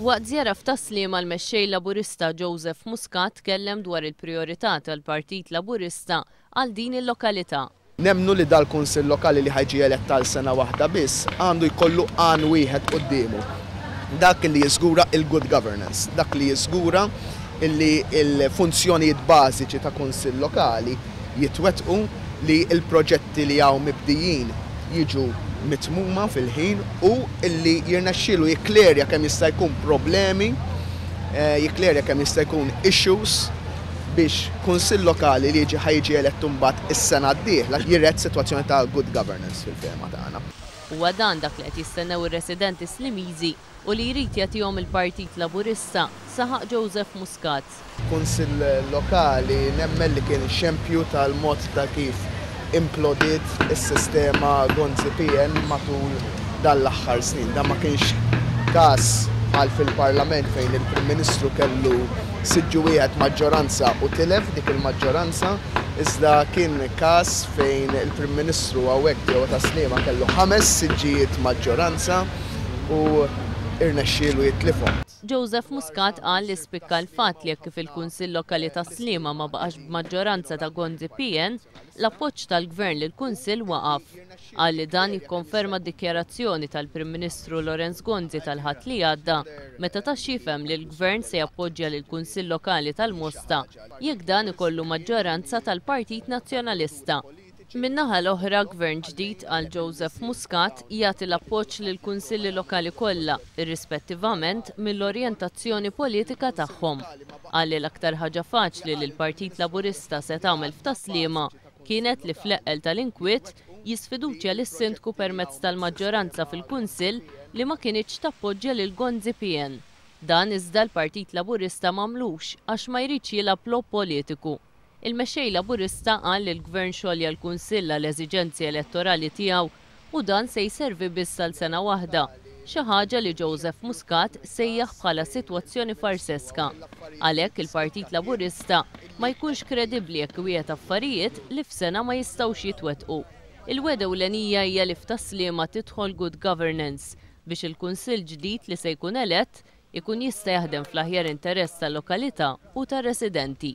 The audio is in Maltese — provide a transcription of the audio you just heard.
Waqt żjara f'Taslima l-mexxej Laburista Joseph Muscat tkellem dwar il-prijorità tal-Partit Laburista għal din il-lokalità. Nemmnu li dal-Kunsill Lokali li ħajġi elett tal-sena waħda biss għandu jkollu għan wieħed qudiemu. Dak li jiżgura il-good governance, dak li jiżgura illi il-funzjonijiet bażiċi ta' Kunsill Lokali jitwettqu li il-proġetti li hawn mibdijin jiġu mitmuma fil-ħin u illi jirnexxielu jikklerja kemm jista' jkun problemi, jikklerja kemm jista' jkun issues biex Kunsill Lokali li ħajġi elettu mbagħad is-sena d-dieħla jirred sitwazzjoni ta' good governance fil-ferma tagħna. Huwa dan dak li qed jistennew ir-residenti Slimiżi u li jrid jagħtihom il-Partit Laburista saħaq Joseph Muscat. Kunsill Lokali nemmen li kien xempju tal-mod ta' kif implodiet is-sistema Gonzi PN matul dal-aħħar snin. Dan ma kienx każ bħal fil-Parlament fejn il-Prim Ministru kellu siġġu wieħed maġġoranza u tilef dik il-maġġoranza, iżda kien każ fejn il-Prim Ministru hawnhekk ġewwa Taslima kellu 5 siġġijiet maġġoranza u irnexxielu jitlifhom. Joseph Muscat qal li spikka l-fatt li jekk kif il-Kunsill Lokali Taslima ma baqax b'maġġoranza ta' Gonzi PN, l-appoġġ tal-Gvern lill-Kunsill waqaf. Qal li dan jikkonferma d-dikjarazzjoni tal-Prim Ministru Lorenz Gonzi tal-ħadd li għadda meta tax jifhem li l-Gvern se jappoġġja lill-Kunsill Lokali tal-Mosta jekk dan ikollu maġġoranza tal-Partit Nazzjonalista. Min-naħa l-oħra Gvern ġdid għal Joseph Muscat jagħti l-appoġġ lill-Kunsilli Lokali kollha, irrispettivament mill-orjentazzjoni politika tagħhom. Qal li l-aktar ħaġa faċli li l-Partit Laburista se tagħmel f'Taslima kienet li fl-eqqel tal-inkwiet jisfiduċja lis-Sindku permezz tal-maġġoranza fil-Kunsill li ma kinitx tappoġġja lil Gonzi PN. Dan iżda l-Partit Laburista m'għamlux għax ma jridx jilgħab lob politiku. Il-mexxej Laburista qal li l-Gvern xogħol l-Kunsill l-eżiġenzi elettorali tiegħu u dan se jservi biss għal sena waħda, xi ħaġa li Joseph Muscat sejjaħ bħala sitwazzjoni farseska. Għalhekk il-Partit Laburista ma jkunx kredibbli jekk wieħed affarijiet li f'sena ma jistgħux jitwettqu. Il-weda ewlenija hija li f'Taslima tidħol good governance biex il-Kunsill ġdid li se jkun elett ikun jista' jaħdem fl-aħjar interess tal-lokalità u tar-residenti.